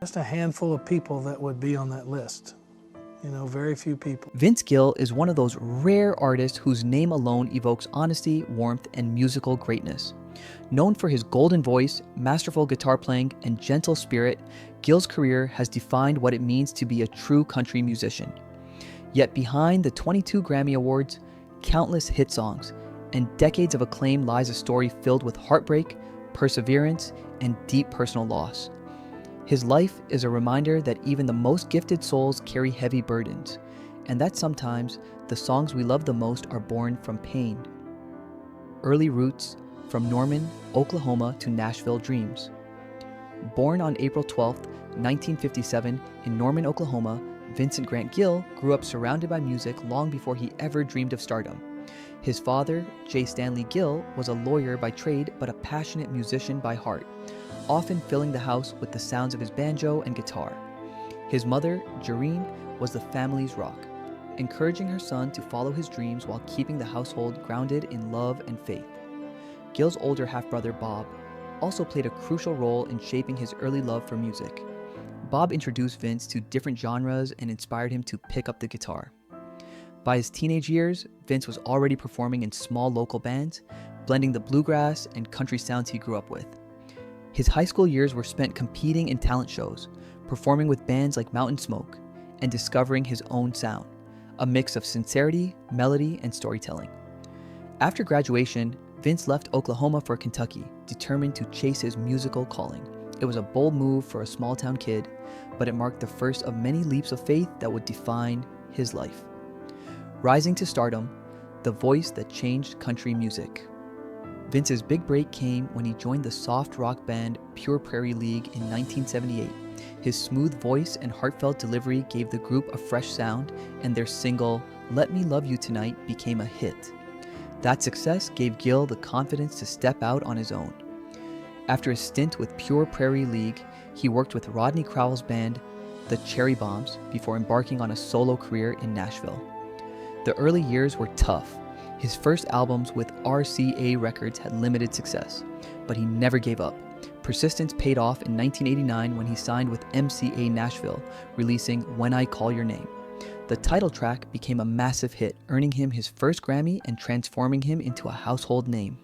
Just a handful of people that would be on that list. Very few people. Vince Gill is one of those rare artists whose name alone evokes honesty, warmth, and musical greatness. Known for his golden voice, masterful guitar playing, and gentle spirit, Gill's career has defined what it means to be a true country musician. Yet behind the 22 Grammy Awards, countless hit songs, and decades of acclaim lies a story filled with heartbreak, perseverance, and deep personal loss. His life is a reminder that even the most gifted souls carry heavy burdens, and that sometimes the songs we love the most are born from pain. Early roots, from Norman, Oklahoma to Nashville dreams. Born on April 12, 1957 in Norman, Oklahoma, Vincent Grant Gill grew up surrounded by music long before he ever dreamed of stardom. His father, J. Stanley Gill, was a lawyer by trade but a passionate musician by heart, often filling the house with the sounds of his banjo and guitar. His mother, Jareen, was the family's rock, encouraging her son to follow his dreams while keeping the household grounded in love and faith. Gill's older half-brother, Bob, also played a crucial role in shaping his early love for music. Bob introduced Vince to different genres and inspired him to pick up the guitar. By his teenage years, Vince was already performing in small local bands, blending the bluegrass and country sounds he grew up with. His high school years were spent competing in talent shows, performing with bands like Mountain Smoke, and discovering his own sound, a mix of sincerity, melody, and storytelling. After graduation, Vince left Oklahoma for Kentucky, determined to chase his musical calling. It was a bold move for a small-town kid, but it marked the first of many leaps of faith that would define his life. Rising to stardom, the voice that changed country music. Vince's big break came when he joined the soft rock band Pure Prairie League in 1978. His smooth voice and heartfelt delivery gave the group a fresh sound, and their single, Let Me Love You Tonight, became a hit. That success gave Gill the confidence to step out on his own. After a stint with Pure Prairie League, he worked with Rodney Crowell's band, the Cherry Bombs, before embarking on a solo career in Nashville. The early years were tough. His first albums with RCA Records had limited success, but he never gave up. Persistence paid off in 1989 when he signed with MCA Nashville, releasing When I Call Your Name. The title track became a massive hit, earning him his first Grammy and transforming him into a household name.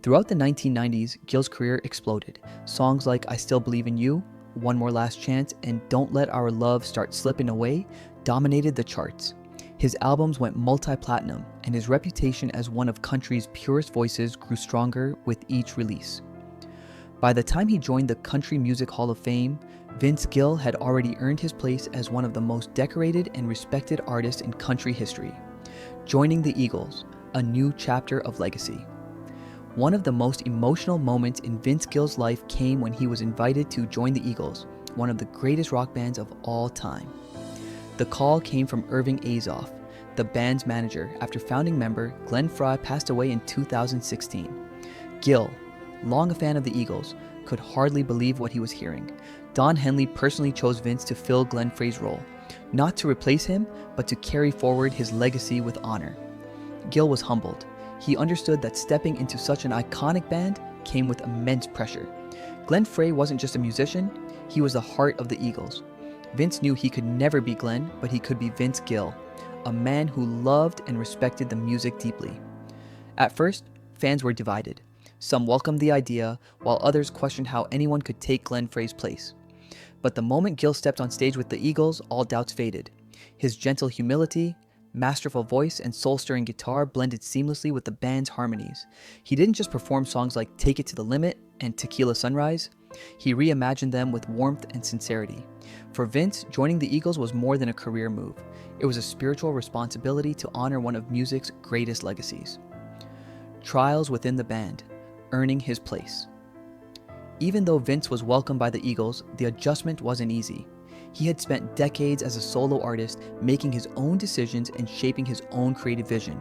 Throughout the 1990s, Gill's career exploded. Songs like I Still Believe in You, One More Last Chance, and Don't Let Our Love Start Slipping Away dominated the charts. His albums went multi-platinum, and his reputation as one of country's purest voices grew stronger with each release. By the time he joined the Country Music Hall of Fame, Vince Gill had already earned his place as one of the most decorated and respected artists in country history, joining the Eagles, a new chapter of legacy. One of the most emotional moments in Vince Gill's life came when he was invited to join the Eagles, one of the greatest rock bands of all time. The call came from Irving Azoff, the band's manager, after founding member Glenn Frey passed away in 2016. Gill, long a fan of the Eagles, could hardly believe what he was hearing. Don Henley personally chose Vince to fill Glenn Frey's role, not to replace him, but to carry forward his legacy with honor. Gill was humbled. He understood that stepping into such an iconic band came with immense pressure. Glenn Frey wasn't just a musician, he was the heart of the Eagles. Vince knew he could never be Glenn, but he could be Vince Gill, a man who loved and respected the music deeply. At first, fans were divided. Some welcomed the idea, while others questioned how anyone could take Glenn Frey's place. But the moment Gill stepped on stage with the Eagles, all doubts faded. His gentle humility, masterful voice, and soul-stirring guitar blended seamlessly with the band's harmonies. He didn't just perform songs like Take It to the Limit and Tequila Sunrise. He reimagined them with warmth and sincerity. For Vince, joining the Eagles was more than a career move. It was a spiritual responsibility to honor one of music's greatest legacies. Trials within the band, earning his place. Even though Vince was welcomed by the Eagles, the adjustment wasn't easy. He had spent decades as a solo artist, making his own decisions and shaping his own creative vision.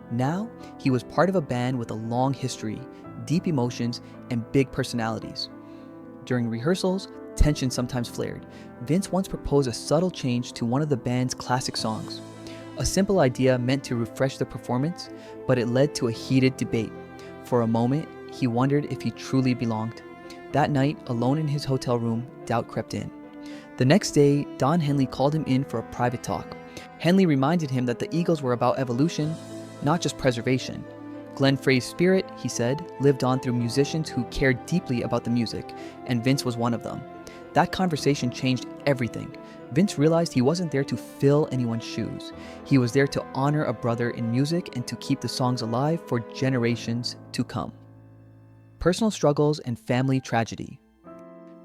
Now, he was part of a band with a long history, deep emotions, and big personalities. During rehearsals, tension sometimes flared. Vince once proposed a subtle change to one of the band's classic songs. A simple idea meant to refresh the performance, but it led to a heated debate. For a moment, he wondered if he truly belonged. That night, alone in his hotel room, doubt crept in. The next day, Don Henley called him in for a private talk. Henley reminded him that the Eagles were about evolution, not just preservation. Glenn Frey's spirit, he said, lived on through musicians who cared deeply about the music, and Vince was one of them. That conversation changed everything. Vince realized he wasn't there to fill anyone's shoes. He was there to honor a brother in music and to keep the songs alive for generations to come. Personal struggles and family tragedy.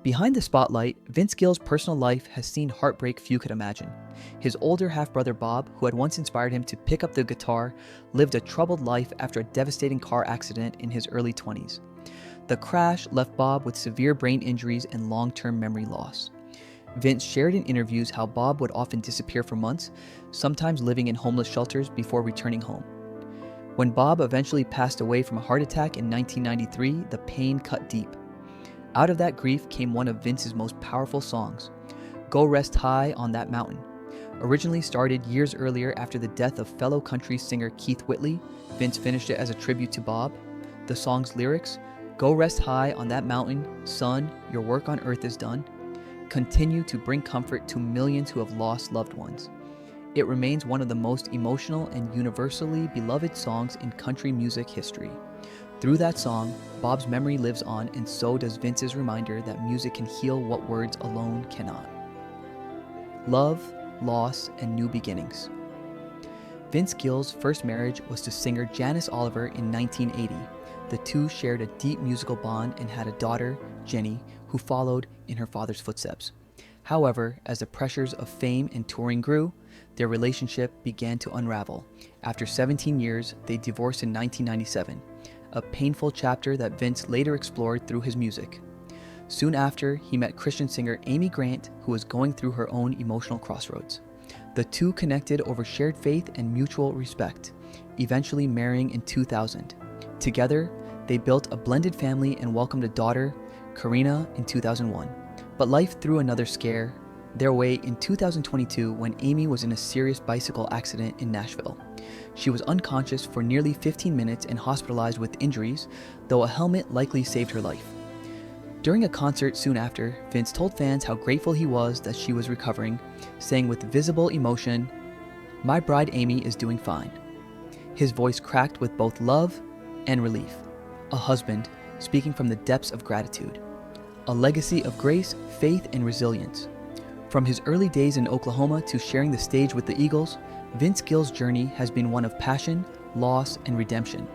Behind the spotlight, Vince Gill's personal life has seen heartbreak few could imagine. His older half-brother Bob, who had once inspired him to pick up the guitar, lived a troubled life after a devastating car accident in his early 20s. The crash left Bob with severe brain injuries and long-term memory loss. Vince shared in interviews how Bob would often disappear for months, sometimes living in homeless shelters before returning home. When Bob eventually passed away from a heart attack in 1993, the pain cut deep. Out of that grief came one of Vince's most powerful songs, Go Rest High on That Mountain. Originally started years earlier after the death of fellow country singer Keith Whitley, Vince finished it as a tribute to Bob. The song's lyrics, Go rest high on that mountain, son, your work on earth is done, continue to bring comfort to millions who have lost loved ones. It remains one of the most emotional and universally beloved songs in country music history. Through that song, Bob's memory lives on, and so does Vince's reminder that music can heal what words alone cannot. Love, loss, and new beginnings. Vince Gill's first marriage was to singer Janice Oliver in 1980. The two shared a deep musical bond and had a daughter, Jenny, who followed in her father's footsteps. However, as the pressures of fame and touring grew, their relationship began to unravel. After 17 years, they divorced in 1997, a painful chapter that Vince later explored through his music. Soon after, he met Christian singer Amy Grant, who was going through her own emotional crossroads. The two connected over shared faith and mutual respect, eventually marrying in 2000. Together, they built a blended family and welcomed a daughter, Karina, in 2001. But life threw another scare their way in 2022 when Amy was in a serious bicycle accident in Nashville. She was unconscious for nearly 15 minutes and hospitalized with injuries, though a helmet likely saved her life. During a concert soon after, Vince told fans how grateful he was that she was recovering, saying with visible emotion, "My bride Amy is doing fine." His voice cracked with both love and relief. A husband speaking from the depths of gratitude. A legacy of grace, faith, and resilience. From his early days in Oklahoma to sharing the stage with the Eagles, Vince Gill's journey has been one of passion, loss, and redemption.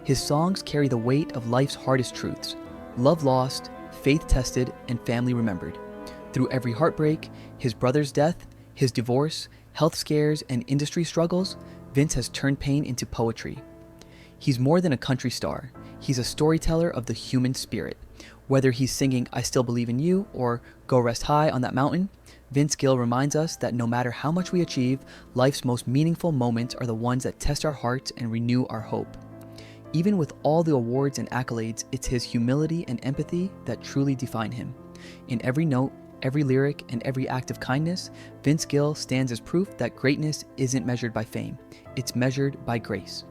His songs carry the weight of life's hardest truths: love lost, faith tested, and family remembered. Through every heartbreak, his brother's death, his divorce, health scares, and industry struggles, Vince has turned pain into poetry. He's more than a country star. He's a storyteller of the human spirit. Whether he's singing I Still Believe in You or Go Rest High on That Mountain, Vince Gill reminds us that no matter how much we achieve, life's most meaningful moments are the ones that test our hearts and renew our hope. Even with all the awards and accolades, it's his humility and empathy that truly define him. In every note, every lyric, and every act of kindness, Vince Gill stands as proof that greatness isn't measured by fame. It's measured by grace.